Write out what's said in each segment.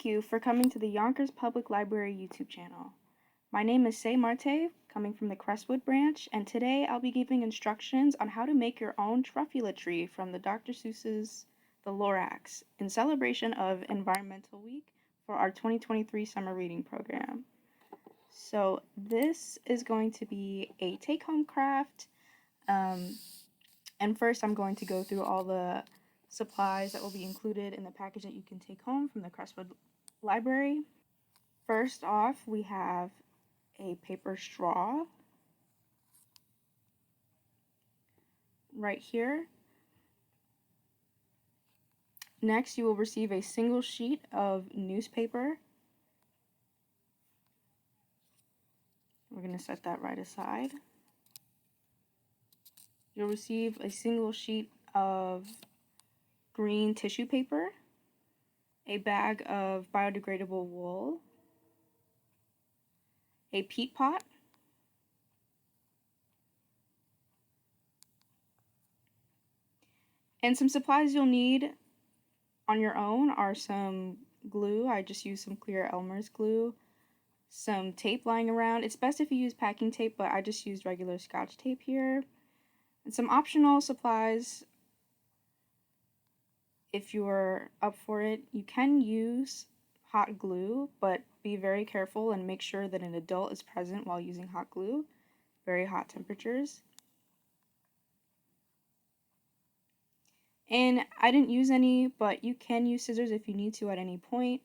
Thank you for coming to the Yonkers Public Library YouTube channel. My name is Say Marte, coming from the Crestwood branch, and today I'll be giving instructions on how to make your own Truffle tree from the Dr. Seuss's The Lorax in celebration of Environmental Week for our 2023 summer reading program. So this is going to be a take-home craft, and first I'm going to go through all the supplies that will be included in the package that you can take home from the Crestwood Library. First off, we have a paper straw right here. Next, you will receive a single sheet of newspaper. We're going to set that right aside. You'll receive a single sheet of green tissue paper, a bag of biodegradable wool, a peat pot, and some supplies you'll need on your own are some glue. I just used some clear Elmer's glue, some tape lying around. It's best if you use packing tape, but I just used regular Scotch tape here. And some optional supplies if you're up for it. You can use hot glue, but be very careful and make sure that an adult is present while using hot glue. Very hot temperatures. And I didn't use any, but you can use scissors if you need to at any point,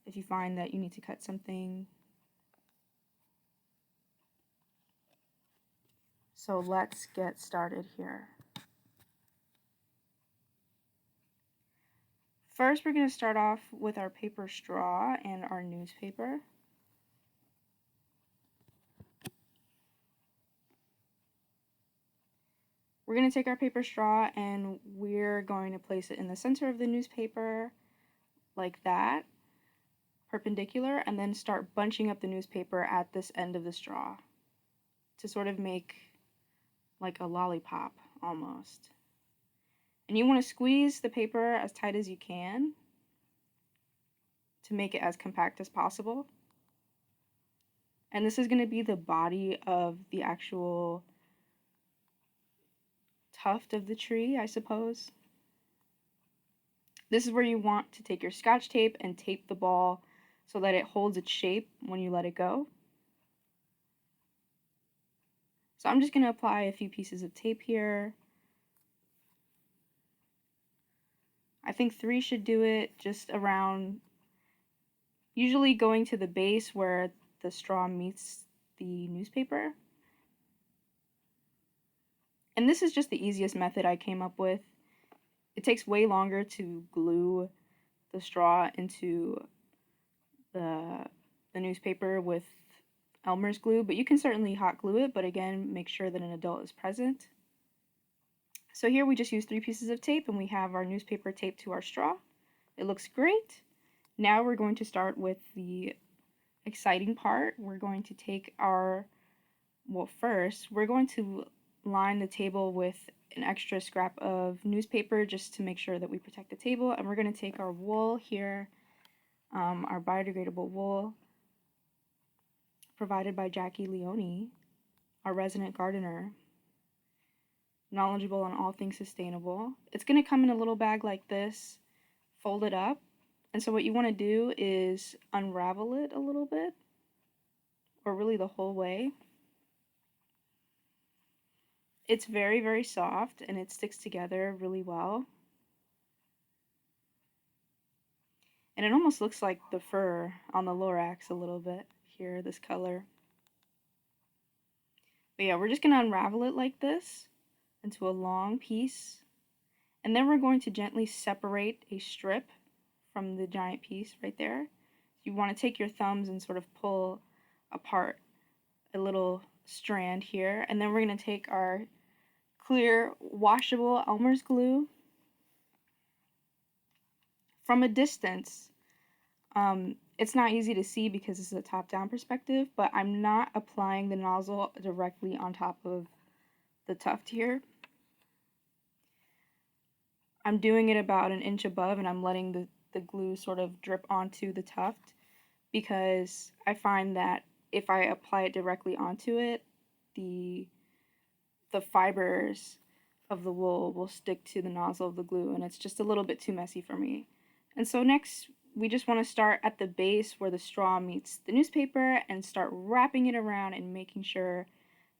if you find that you need to cut something. So let's get started here. First, we're going to start off with our paper straw and our newspaper. We're going to take our paper straw and we're going to place it in the center of the newspaper like that, perpendicular, and then start bunching up the newspaper at this end of the straw to sort of make like a lollipop almost. And you want to squeeze the paper as tight as you can to make it as compact as possible. And this is going to be the body of the actual tuft of the tree, I suppose. This is where you want to take your Scotch tape and tape the ball so that it holds its shape when you let it go. So I'm just going to apply a few pieces of tape here. I think 3 should do it, just around, usually going to the base where the straw meets the newspaper. And this is just the easiest method I came up with. It takes way longer to glue the straw into the newspaper with Elmer's glue, but you can certainly hot glue it, but again, make sure that an adult is present. So here we just use 3 pieces of tape and we have our newspaper taped to our straw. It looks great. Now we're going to start with the exciting part. We're going to take first, we're going to line the table with an extra scrap of newspaper just to make sure that we protect the table. And we're going to take our wool here, our biodegradable wool provided by Jackie Leone, our resident gardener, knowledgeable on all things sustainable. It's going to come in a little bag like this, fold it up. And so what you want to do is unravel it a little bit, or really the whole way. It's very, very soft and it sticks together really well. And it almost looks like the fur on the Lorax a little bit here, this color. But yeah, we're just going to unravel it like this into a long piece. And then we're going to gently separate a strip from the giant piece right there. You want to take your thumbs and sort of pull apart a little strand here. And then we're going to take our clear washable Elmer's glue from a distance. It's not easy to see because this is a top-down perspective, but I'm not applying the nozzle directly on top of the tuft here. I'm doing it about an inch above and I'm letting the glue sort of drip onto the tuft, because I find that if I apply it directly onto it, the fibers of the wool will stick to the nozzle of the glue, and it's just a little bit too messy for me. And so next, we just want to start at the base where the straw meets the newspaper and start wrapping it around and making sure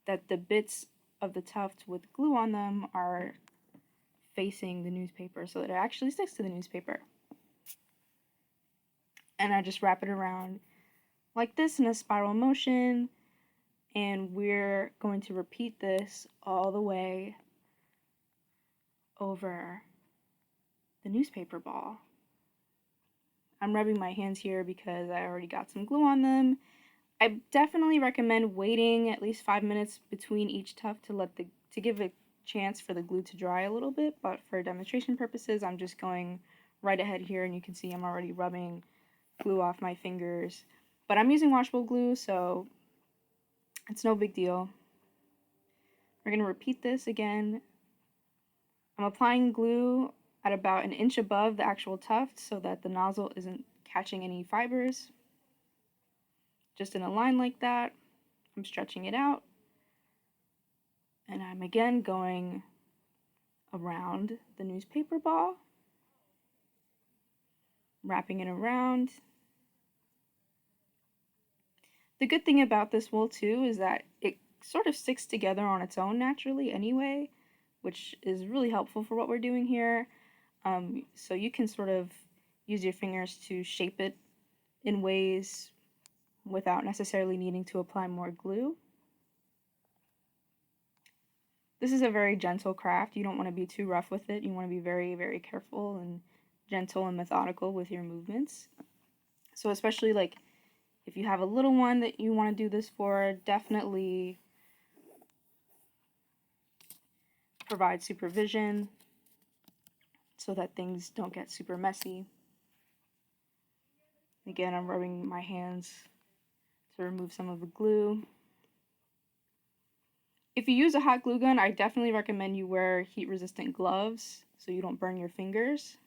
that the bits of the tuft with glue on them are facing the newspaper so that it actually sticks to the newspaper. And I just wrap it around like this in a spiral motion, and we're going to repeat this all the way over the newspaper ball. I'm rubbing my hands here because I already got some glue on them. I definitely recommend waiting at least 5 minutes between each tuft to give a chance for the glue to dry a little bit, but for demonstration purposes, I'm just going right ahead here, and you can see I'm already rubbing glue off my fingers. But I'm using washable glue, so it's no big deal. We're going to repeat this again. I'm applying glue at about an inch above the actual tuft so that the nozzle isn't catching any fibers. Just in a line like that. I'm stretching it out. And I'm again going around the newspaper ball, wrapping it around. The good thing about this wool too is that it sort of sticks together on its own naturally anyway, which is really helpful for what we're doing here. So you can sort of use your fingers to shape it in ways without necessarily needing to apply more glue. This is a very gentle craft. You don't want to be too rough with it. You want to be very, very careful and gentle and methodical with your movements. So especially like if you have a little one that you want to do this for, definitely provide supervision so that things don't get super messy. Again, I'm rubbing my hands to remove some of the glue. If you use a hot glue gun, I definitely recommend you wear heat-resistant gloves so you don't burn your fingers.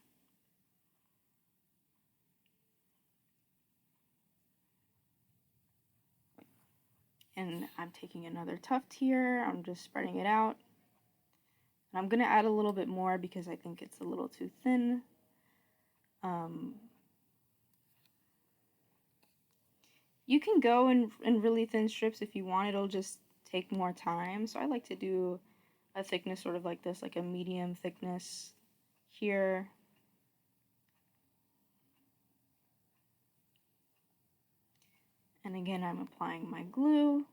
And I'm taking another tuft here. I'm just spreading it out. And I'm going to add a little bit more because I think it's a little too thin. You can go in really thin strips if you want. It'll just take more time. So I like to do a thickness sort of like this, like a medium thickness here. And again, I'm applying my glue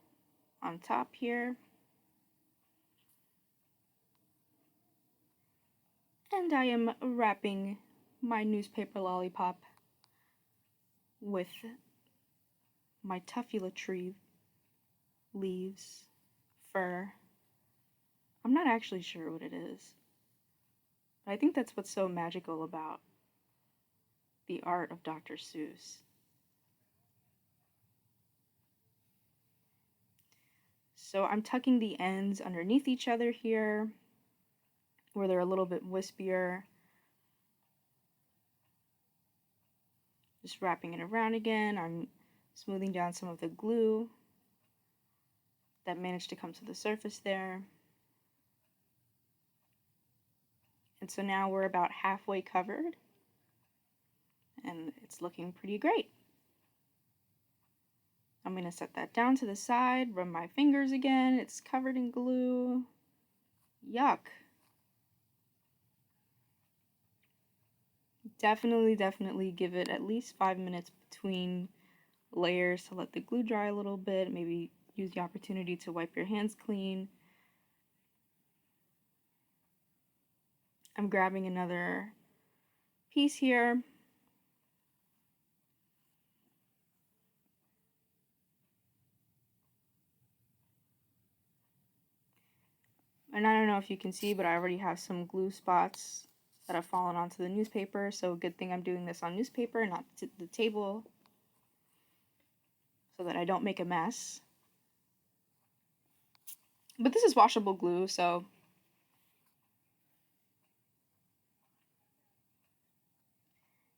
on top here. And I am wrapping my newspaper lollipop with my tuffula tree leaves, fur. I'm not actually sure what it is, but I think that's what's so magical about the art of Dr. Seuss. So I'm tucking the ends underneath each other here, where they're a little bit wispier. Just wrapping it around again. I'm smoothing down some of the glue that managed to come to the surface there. And so now we're about halfway covered, and it's looking pretty great. I'm going to set that down to the side, rub my fingers again. It's covered in glue. Yuck. Definitely give it at least 5 minutes between layers to let the glue dry a little bit. Maybe use the opportunity to wipe your hands clean. I'm grabbing another piece here. And I don't know if you can see, but I already have some glue spots that have fallen onto the newspaper. So good thing I'm doing this on newspaper, not the table, so that I don't make a mess. But this is washable glue, so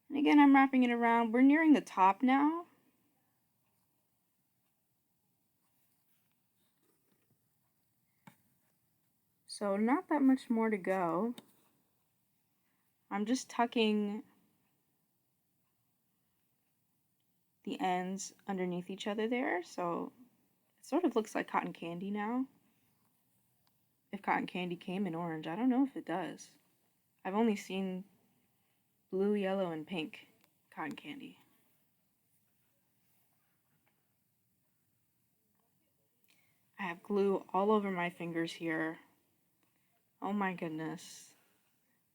and again, I'm wrapping it around. We're nearing the top now. So not that much more to go. I'm just tucking the ends underneath each other there, so it sort of looks like cotton candy now. If cotton candy came in orange, I don't know if it does. I've only seen blue, yellow, and pink cotton candy. I have glue all over my fingers here. Oh my goodness.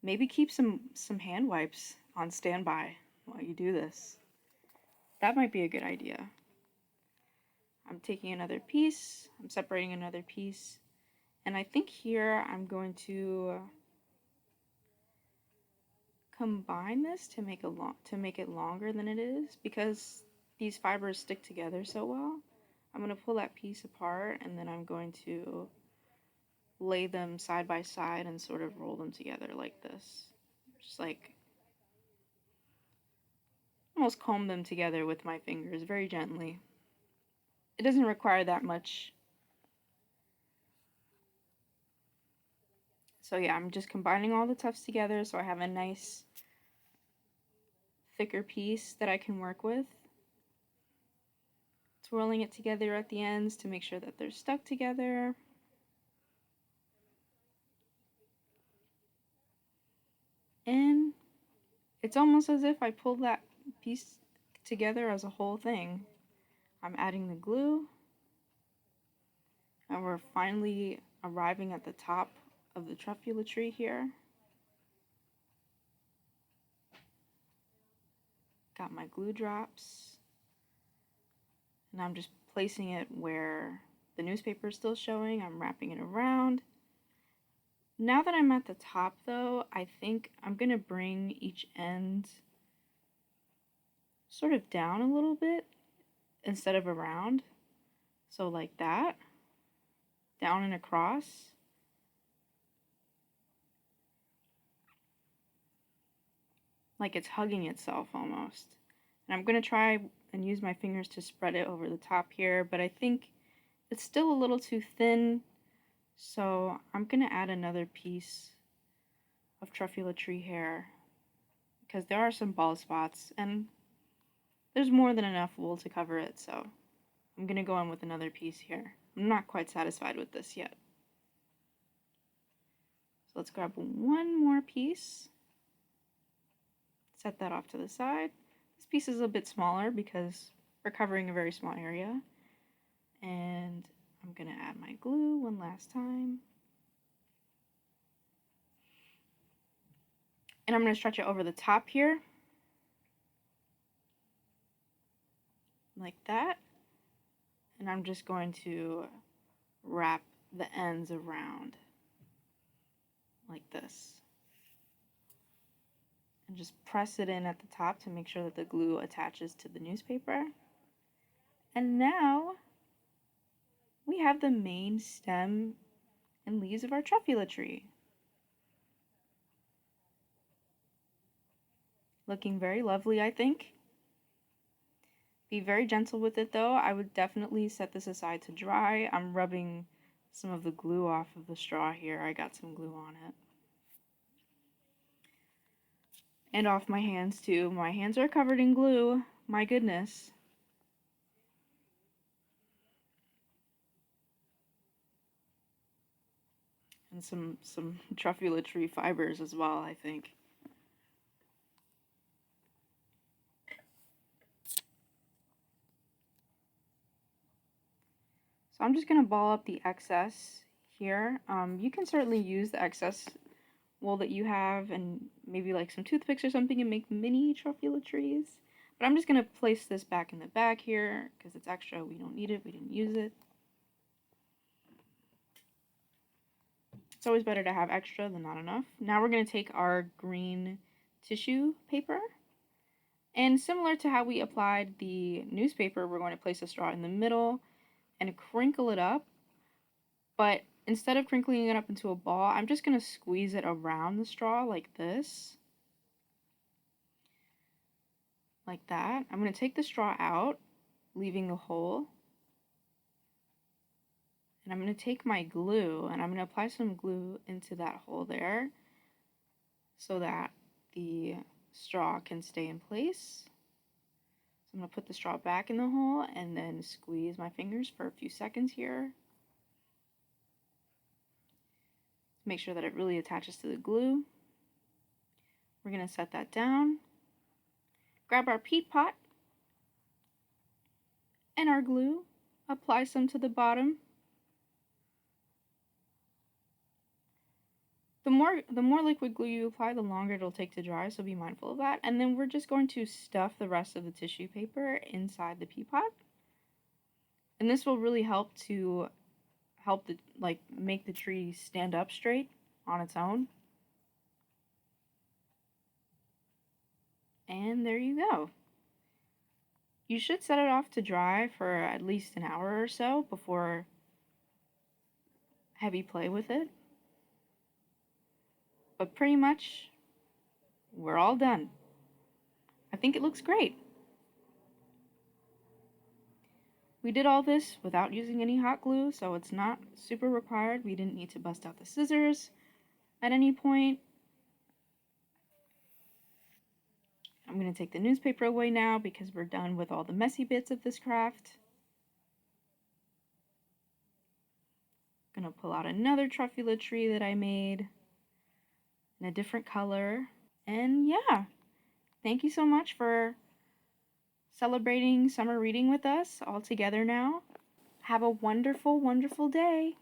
Maybe keep some hand wipes on standby while you do this. That might be a good idea. I'm taking another piece, I'm separating another piece, and I think here I'm going to combine this to make it longer than it is, because these fibers stick together so well. I'm going to pull that piece apart, and then I'm going to lay them side by side and sort of roll them together like this. Just like almost comb them together with my fingers very gently. It doesn't require that much. So yeah, I'm just combining all the tufts together so I have a nice thicker piece that I can work with. Twirling it together at the ends to make sure that they're stuck together. And it's almost as if I pulled that piece together as a whole thing. I'm adding the glue, and we're finally arriving at the top of the truffula tree here. Got my glue drops, and I'm just placing it where the newspaper is still showing. I'm wrapping it around. Now that I'm at the top though, I think I'm gonna bring each end sort of down a little bit instead of around. So like that, down and across. Like it's hugging itself almost. And I'm gonna try and use my fingers to spread it over the top here, but I think it's still a little too thin, so I'm gonna add another piece of truffula tree hair because there are some bald spots and there's more than enough wool to cover it, so I'm gonna go in with another piece here. I'm not quite satisfied with this yet. So let's grab one more piece, set that off to the side. This piece is a bit smaller because we're covering a very small area. And I'm gonna add my glue one last time. And I'm gonna stretch it over the top here. Like that. And I'm just going to wrap the ends around like this. And just press it in at the top to make sure that the glue attaches to the newspaper. And now we have the main stem and leaves of our truffula tree. Looking very lovely, I think. Be very gentle with it though. I would definitely set this aside to dry. I'm rubbing some of the glue off of the straw here. I got some glue on it. And off my hands too. My hands are covered in glue. My goodness. And some truffula tree fibers as well, I think. So I'm just going to ball up the excess here. You can certainly use the excess wool that you have and maybe like some toothpicks or something and make mini truffula trees. But I'm just going to place this back in the bag here because it's extra. We don't need it. We didn't use it. It's always better to have extra than not enough. Now we're going to take our green tissue paper. And similar to how we applied the newspaper, we're going to place a straw in the middle and crinkle it up. But instead of crinkling it up into a ball, I'm just going to squeeze it around the straw like this. like that. I'm going to take the straw out, leaving the hole. And I'm going to take my glue and I'm going to apply some glue into that hole there so that the straw can stay in place. So I'm going to put the straw back in the hole and then squeeze my fingers for a few seconds here. Make sure that it really attaches to the glue. We're going to set that down. Grab our peat pot and our glue. Apply some to the bottom. The more liquid glue you apply, the longer it'll take to dry, so be mindful of that. And then we're just going to stuff the rest of the tissue paper inside the peat pot. And this will really help make the tree stand up straight on its own. And there you go. You should set it off to dry for at least an hour or so before heavy play with it. But pretty much, we're all done. I think it looks great. We did all this without using any hot glue, so it's not super required. We didn't need to bust out the scissors at any point. I'm going to take the newspaper away now because we're done with all the messy bits of this craft. I'm going to pull out another truffula tree that I made in a different color. And yeah, thank you so much for celebrating summer reading with us all together now. Have a wonderful, wonderful day.